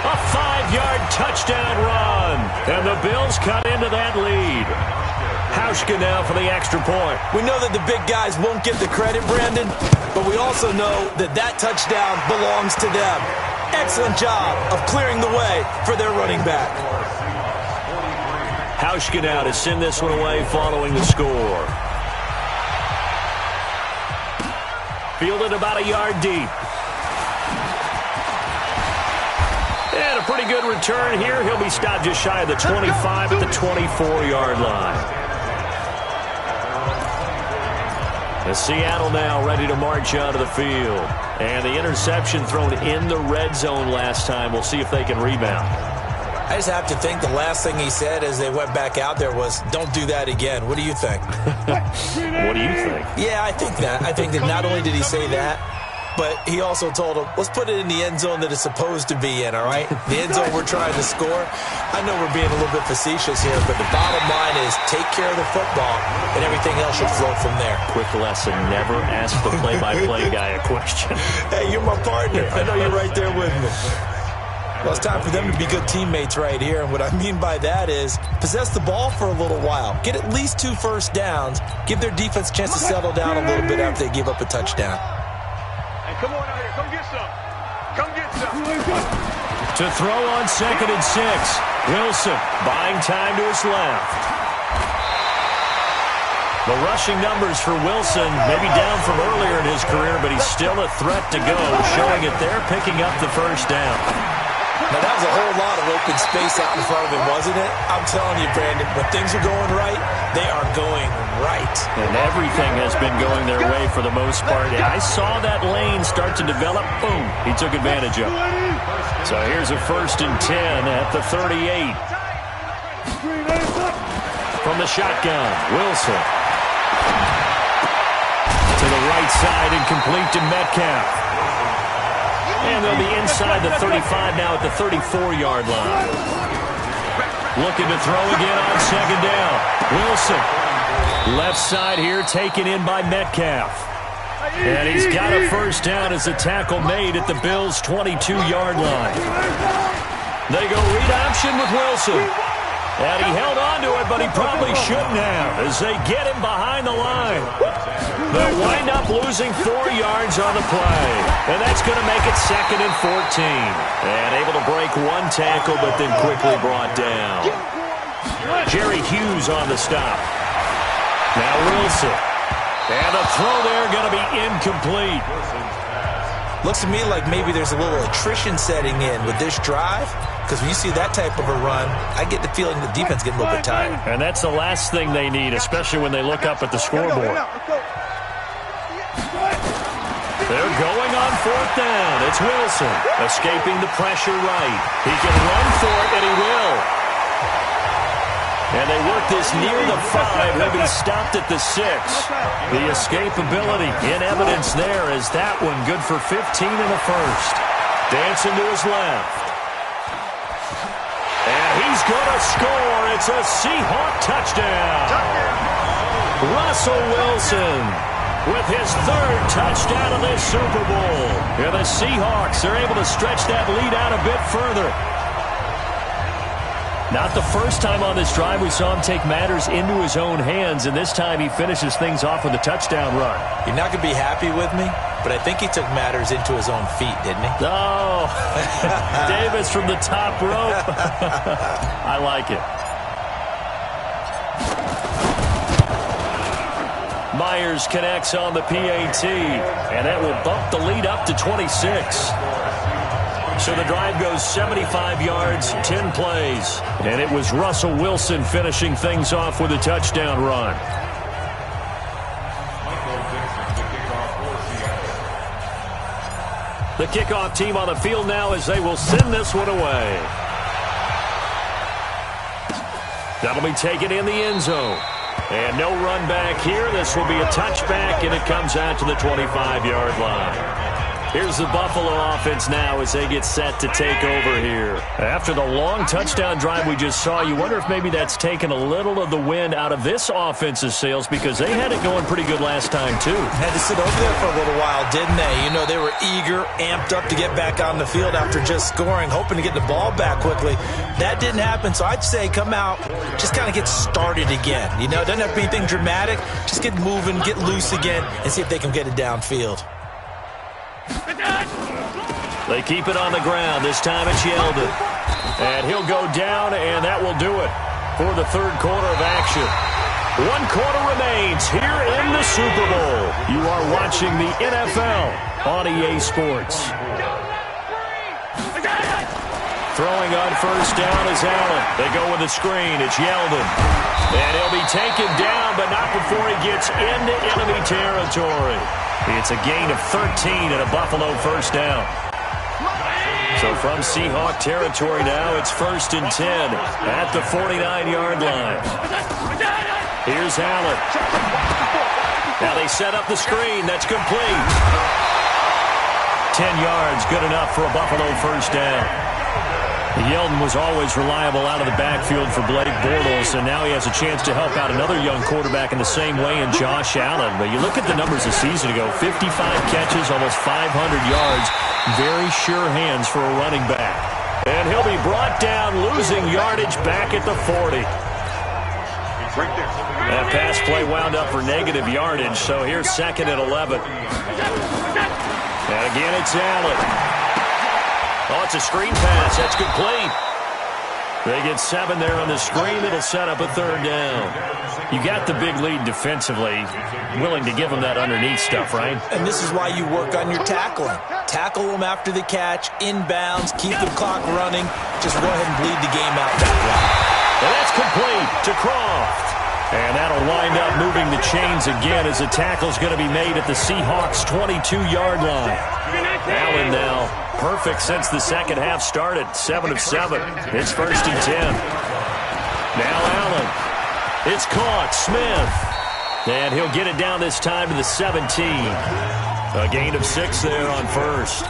A 5-yard touchdown run. And the Bills cut into that lead. Hauschka now for the extra point. We know that the big guys won't get the credit, Brandon, but we also know that that touchdown belongs to them. Excellent job of clearing the way for their running back. Hauschka now to send this one away following the score. Fielded about a yard deep. And a pretty good return here. He'll be stopped just shy of the 25 at the 24-yard line. And Seattle now ready to march onto the field. And the interception thrown in the red zone last time. We'll see if they can rebound. I just have to think the last thing he said as they went back out there was, don't do that again. What do you think? What do you think? Yeah, I think that. I think that not only did he say that, but he also told him, let's put it in the end zone that it's supposed to be in, all right? The end zone we're trying to score. I know we're being a little bit facetious here, but the bottom line is take care of the football, and everything else should flow from there. Quick lesson, never ask the play-by-play guy a question. Hey, you're my partner. I know you're right there with me. Well, it's time for them to be good teammates right here, and what I mean by that is possess the ball for a little while. Get at least 2 first downs. Give their defense a chance to settle down a little bit after they give up a touchdown. Hey, come on out here. Come get some. Come get some. To throw on 2nd and 6. Wilson buying time to his left. The rushing numbers for Wilson may be down from earlier in his career, but he's still a threat to go, showing it there, picking up the first down. Now, that was a whole lot of open space out in front of him, wasn't it? I'm telling you, Brandon, when things are going right, they are going right. And everything has been going their way for the most part. And I saw that lane start to develop. Boom. He took advantage of it. So here's a 1st and 10 at the 38. From the shotgun, Wilson. To the right side and complete to Metcalf. And they'll be inside the 35 now at the 34-yard line. Looking to throw again on 2nd down. Wilson. Left side here taken in by Metcalf. And he's got a first down as a tackle made at the Bills' 22-yard line. They go read option with Wilson. And he held on to it, but he probably shouldn't have as they get him behind the line. They'll wind up losing 4 yards on the play. And that's going to make it 2nd and 14. And able to break 1 tackle, but then quickly brought down. Jerry Hughes on the stop. Now Wilson. And the throw there going to be incomplete. Looks to me like maybe there's a little attrition setting in with this drive. Because when you see that type of a run, I get the feeling the defense getting a little bit tired. And that's the last thing they need, especially when they look up at the scoreboard. They're going on 4th down. It's Wilson escaping the pressure right. He can run for it, and he will. And they work this near the 5. He'll be stopped at the 6. The escapability in evidence there is that one good for 15 and a first. Dancing to his left. And he's going to score. It's a Seahawk touchdown. Russell Wilson with his 3rd touchdown of this Super Bowl. And the Seahawks are able to stretch that lead out a bit further. Not the first time on this drive we saw him take matters into his own hands, and this time he finishes things off with a touchdown run. You're not going to be happy with me, but I think he took matters into his own feet, didn't he? Oh, Davis from the top rope. I like it. Myers connects on the PAT, and that will bump the lead up to 26. So the drive goes 75 yards, 10 plays. And it was Russell Wilson finishing things off with a touchdown run. The kickoff team on the field now as they will send this one away. That'll be taken in the end zone. And no run back here. This will be a touchback, and it comes out to the 25-yard line. Here's the Buffalo offense now as they get set to take over here. After the long touchdown drive we just saw, you wonder if maybe that's taken a little of the wind out of this offense's sails because they had it going pretty good last time, too. Had to sit over there for a little while, didn't they? You know, they were eager, amped up to get back on the field after just scoring, hoping to get the ball back quickly. That didn't happen, so I'd say come out, just kind of get started again. You know, it doesn't have to be anything dramatic. Just get moving, get loose again, and see if they can get it downfield. They keep it on the ground. This time it's Yeldon. And he'll go down, and that will do it for the 3rd quarter of action. 1 quarter remains here in the Super Bowl. You are watching the NFL on EA Sports. Throwing on 1st down is Allen. They go with a screen. It's Yeldon. And he'll be taken down, but not before he gets into enemy territory. It's a gain of 13 and a Buffalo 1st down. So from Seahawk territory now, it's 1st and 10 at the 49-yard line. Here's Allen. Now they set up the screen. That's complete. 10 yards, good enough for a Buffalo first down. Yeldon was always reliable out of the backfield for Blake Bortles, and now he has a chance to help out another young quarterback in the same way in Josh Allen. But you look at the numbers a season ago, 55 catches, almost 500 yards, very sure hands for a running back. And he'll be brought down, losing yardage back at the 40. That pass play wound up for negative yardage, so here's 2nd and 11. And again, it's Allen. Oh, it's a screen pass. That's complete. They get 7 there on the screen. It'll set up a 3rd down. You got the big lead defensively. Willing to give them that underneath stuff, right? And this is why you work on your tackling. Tackle them after the catch, inbounds, keep the clock running. Just go ahead and bleed the game out that way. And that's complete to Croft. And that'll wind up moving the chains again as the tackle's going to be made at the Seahawks' 22-yard line. Allen now perfect since the second half started. 7 of 7. It's 1st and 10. Now Allen. It's caught. Smith. And he'll get it down this time to the 17. A gain of 6 there on 1st.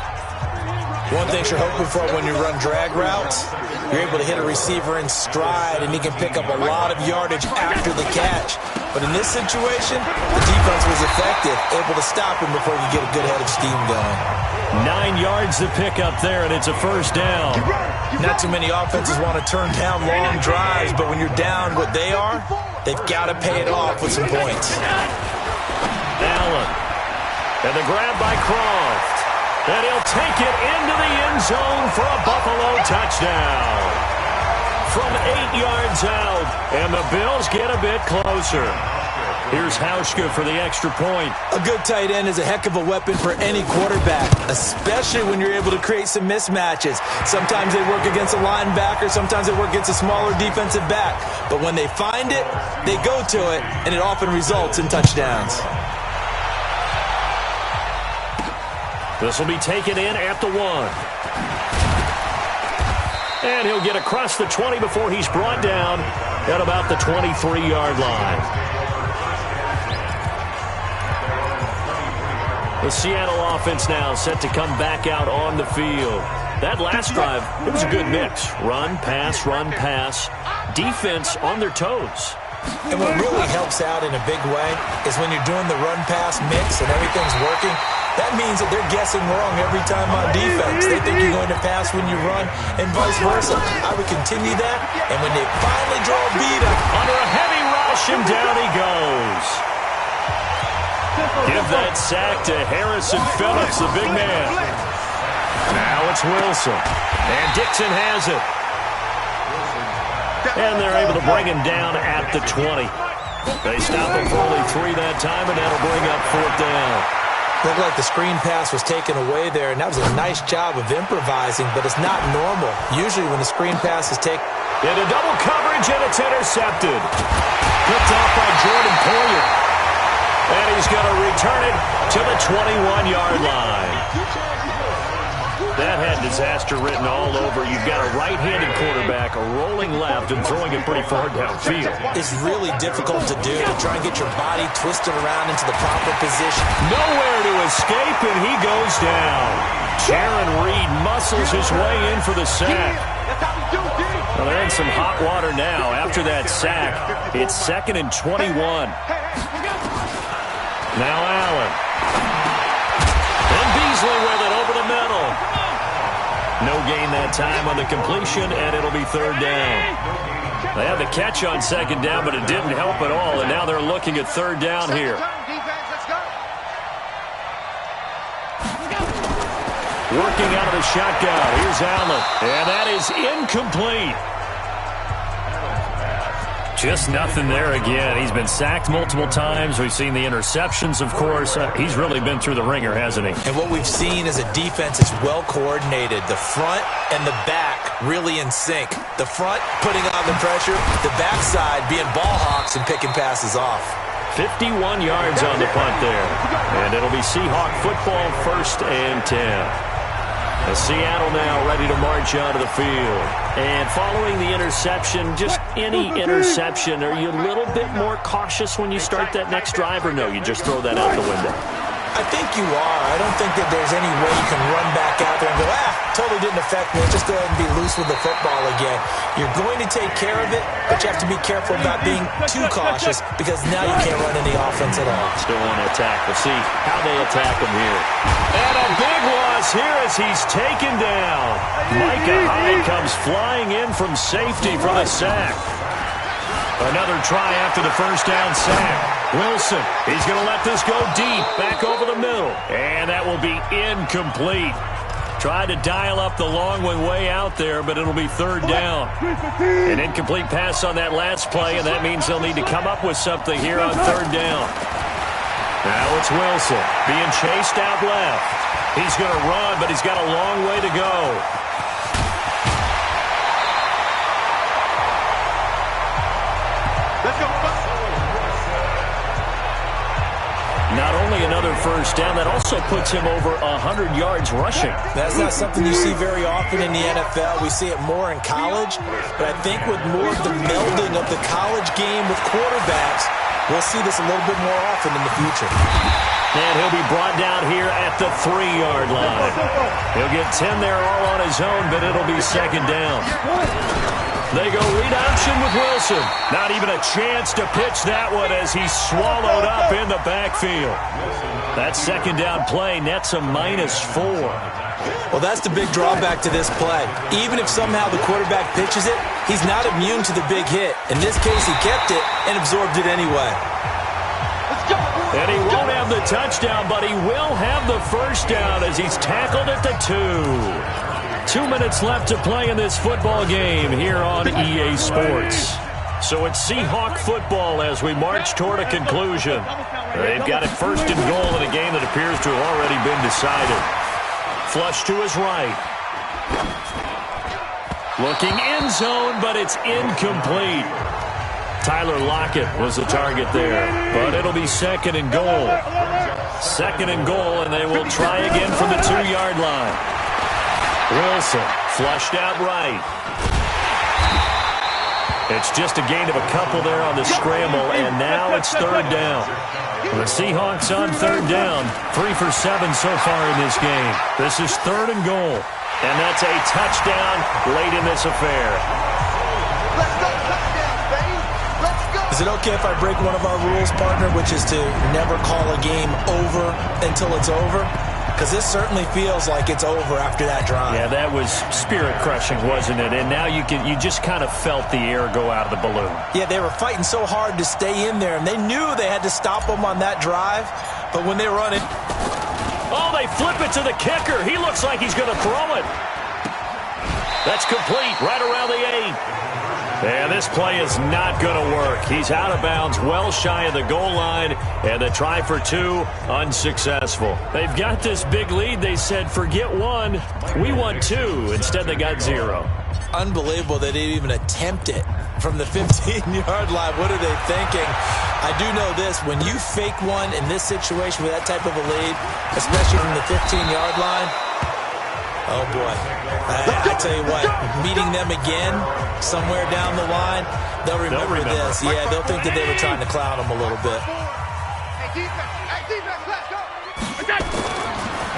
One thing you're hoping for when you run drag routes, you're able to hit a receiver in stride, and he can pick up a lot of yardage after the catch. But in this situation, the defense was effective, able to stop him before you get a good head of steam going. 9 yards to pick up there, and it's a 1st down. Not too many offenses want to turn down long drives, but when you're down what they are, they've got to pay it off with some points. Allen. And the grab by Croft. And he'll take it into the end zone for a Buffalo touchdown. From 8 yards out, and the Bills get a bit closer. Here's Hauschka for the extra point. A good tight end is a heck of a weapon for any quarterback, especially when you're able to create some mismatches. Sometimes they work against a linebacker, sometimes they work against a smaller defensive back. But when they find it, they go to it, and it often results in touchdowns. This will be taken in at the 1. And he'll get across the 20 before he's brought down at about the 23-yard line. The Seattle offense now set to come back out on the field. That last drive, it was a good mix. Run, pass, defense on their toes. And what really helps out in a big way is when you're doing the run-pass mix and everything's working, that means that they're guessing wrong every time on defense. They think you're going to pass when you run and vice versa. I would continue that, and when they finally draw a beat under a heavy rush, and down he goes. Give that sack to Harrison Phillips, the big man. Now it's Wilson, and Dixon has it. And they're able to bring him down at the 20. They stop him for only 3 that time, and that'll bring up 4th down. Looked like the screen pass was taken away there, and that was a nice job of improvising, but it's not normal. Usually when the screen pass is taken into double coverage, and it's intercepted. Picked off by Jordan Poyer. And he's going to return it to the 21-yard line. That had disaster written all over. You've got a right-handed quarterback, a rolling left, and throwing it pretty far downfield. It's really difficult to do, to try and get your body twisted around into the proper position. Nowhere to escape, and he goes down. Jaron Reed muscles his way in for the sack. Well, they're in some hot water now. After that sack, it's 2nd and 21. Now Allen. And Beasley with it over the middle. No gain that time on the completion, and it'll be 3rd down. They had the catch on 2nd down, but it didn't help at all, and now they're looking at 3rd down here. Working out of the shotgun. Here's Allen, and that is incomplete. Just nothing there again. He's been sacked multiple times. We've seen the interceptions, of course. He's really been through the ringer, hasn't he? And what we've seen is a defense that's well coordinated. The front and the back really in sync. The front putting on the pressure. The backside being ball hawks and picking passes off. 51 yards on the punt there. And it'll be Seahawk football, 1st and 10. Seattle now ready to march onto the field. And following the interception, just any interception, are you a little bit more cautious when you start that next drive, or no, you just throw that out the window? I think you are. I don't think that there's any way you can run back out there and go, totally didn't affect me. Just go ahead and be loose with the football again. You're going to take care of it, but you have to be careful about being too cautious because now you can't run any offense at all. Still want to attack. We'll see how they attack him here. And a big loss here as he's taken down. Micah Hyde comes flying in from safety for the sack. Another try after the first down sack. Wilson, he's going to let this go deep, back over the middle. And that will be incomplete. Tried to dial up the long one way out there, but it'll be third down. An incomplete pass on that last play, and that means they'll need to come up with something here on third down. Now it's Wilson being chased out left. He's going to run, but he's got a long way to go. Not only another first down, that also puts him over 100 yards rushing. That's not something you see very often in the NFL. We see it more in college, but I think with more of the melding of the college game with quarterbacks, we'll see this a little bit more often in the future. And he'll be brought down here at the 3-yard line. He'll get 10 there all on his own, but it'll be second down. They go read option with Wilson. Not even a chance to pitch that one as he's swallowed up in the backfield. That second down play nets a -4. Well, that's the big drawback to this play. Even if somehow the quarterback pitches it, he's not immune to the big hit. In this case, he kept it and absorbed it anyway. And he won't have the touchdown, but he will have the first down as he's tackled at the 2. 2 minutes left to play in this football game here on EA Sports. So it's Seahawk football as we march toward a conclusion. They've got it first and goal in a game that appears to have already been decided. Flush to his right. Looking end zone, but it's incomplete. Tyler Lockett was the target there, but it'll be second and goal. Second and goal, and they will try again from the 2-yard line. Wilson flushed out right. It's just a gain of a couple there on the scramble, and now it's third down. The Seahawks on third down, 3 for 7 so far in this game. This is third and goal, and that's a touchdown late in this affair. Let's go, touchdown, baby. Let's go. Is it okay if I break one of our rules, partner, which is to never call a game over until it's over? Because this certainly feels like it's over after that drive. Yeah, that was spirit-crushing, wasn't it? And now you just kind of felt the air go out of the balloon. Yeah, they were fighting so hard to stay in there, and they knew they had to stop them on that drive. But when they run it... Oh, they flip it to the kicker. He looks like he's going to throw it. That's complete right around the 8. And this play is not going to work. He's out of bounds, well shy of the goal line, and the try for 2, unsuccessful. They've got this big lead. They said, forget 1, we want 2. Instead, they got 0. Unbelievable that they even attempt it from the 15-yard line. What are they thinking? I do know this. When you fake one in this situation with that type of a lead, especially from the 15-yard line, oh, boy. I tell you what, meeting them again somewhere down the line, they'll remember this. Yeah, they'll think that they were trying to clown them a little bit. Hey, defense, let's go.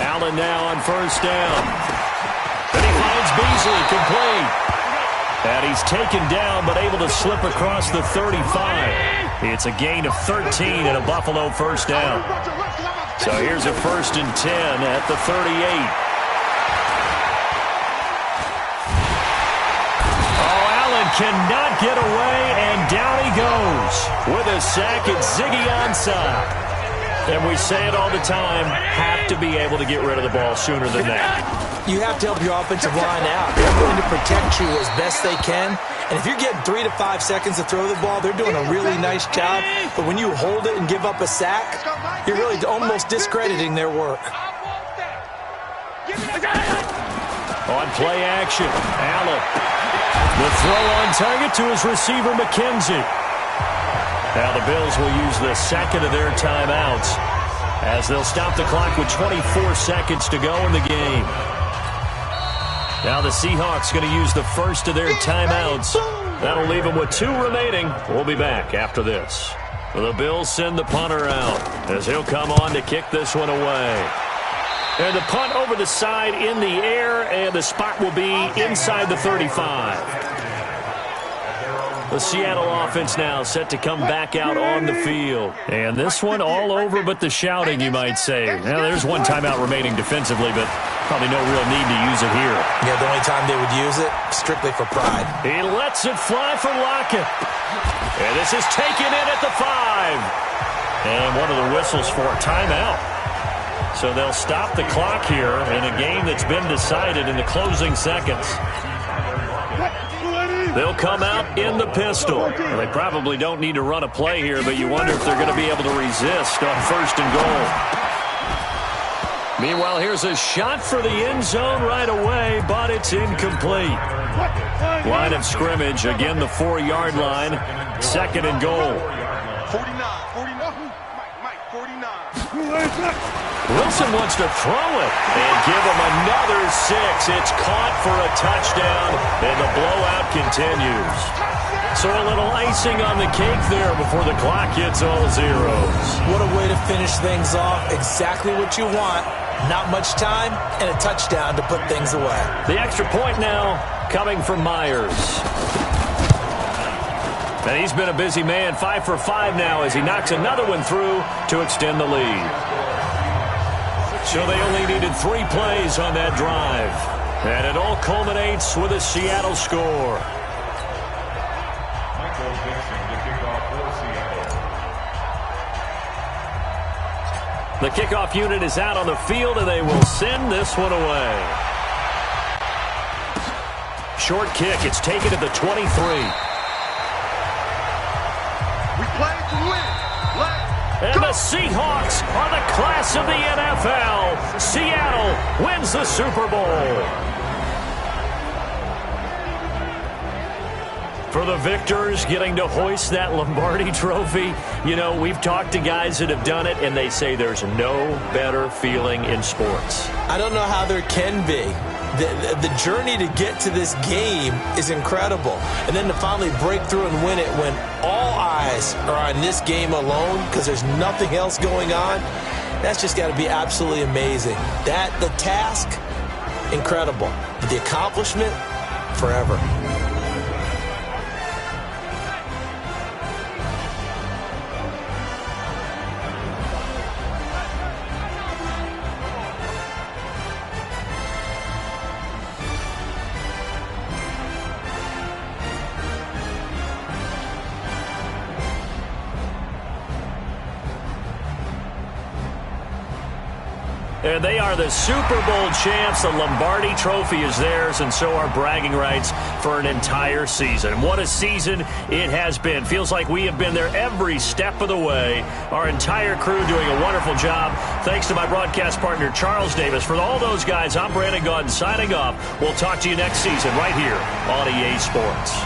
Allen now on first down. Then he finds Beasley complete. And he's taken down but able to slip across the 35. It's a gain of 13 and a Buffalo first down. So here's a 1st and 10 at the 38. Cannot get away, and down he goes with a sack. It's Ziggy Ansah. And we say it all the time, have to be able to get rid of the ball sooner than that. You have to help your offensive line out. They're going to protect you as best they can. And if you're getting 3 to 5 seconds to throw the ball, they're doing a really nice job. But when you hold it and give up a sack, you're really almost discrediting their work. On play action, Allen. The throw on target to his receiver, McKenzie. Now the Bills will use the second of their timeouts as they'll stop the clock with 24 seconds to go in the game. Now the Seahawks going to use the first of their timeouts. That'll leave them with 2 remaining. We'll be back after this. The Bills send the punter out as he'll come on to kick this one away. And the punt over the side in the air, and the spot will be inside the 35. The Seattle offense now set to come back out on the field. And this one all over but the shouting, you might say. Now, there's one timeout remaining defensively, but probably no real need to use it here. Yeah, the only time they would use it, strictly for pride. He lets it fly for Lockett. And this is taken in at the 5. And one of the whistles for a timeout. So they'll stop the clock here in a game that's been decided in the closing seconds. They'll come out in the pistol. Well, they probably don't need to run a play here, but you wonder if they're going to be able to resist on 1st and goal. Meanwhile, here's a shot for the end zone right away, but it's incomplete. Line of scrimmage, again the 4-yard line, 2nd and goal. 49. Mike, 49. Wilson wants to throw it and give him another 6. It's caught for a touchdown, and the blowout continues. So a little icing on the cake there before the clock hits all zeros. What a way to finish things off. Exactly what you want. Not much time and a touchdown to put things away. The extra point now coming from Myers. And he's been a busy man, 5 for 5 now as he knocks another one through to extend the lead. So they only needed 3 plays on that drive. And it all culminates with a Seattle score. The kickoff unit is out on the field, and they will send this one away. Short kick. It's taken at the 23. We play to win. And the Seahawks are the class of the NFL. Seattle wins the Super Bowl. For the victors getting to hoist that Lombardi trophy, you know, we've talked to guys that have done it, and they say there's no better feeling in sports. I don't know how there can be. The journey to get to this game is incredible. And then to finally break through and win it when all eyes are on this game alone because there's nothing else going on, that's just got to be absolutely amazing. The task, incredible. But the accomplishment, forever. And they are the Super Bowl champs. The Lombardi trophy is theirs, and so are bragging rights for an entire season. What a season it has been. Feels like we have been there every step of the way. Our entire crew doing a wonderful job. Thanks to my broadcast partner, Charles Davis. For all those guys, I'm Brandon Gaudin signing off. We'll talk to you next season right here on EA Sports.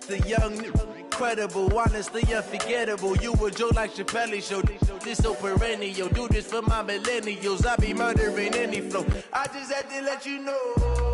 The young, incredible, honestly unforgettable. You a joke like Chappelle Show. This so perennial. Do this for my millennials. I be murdering any flow. I just had to let you know.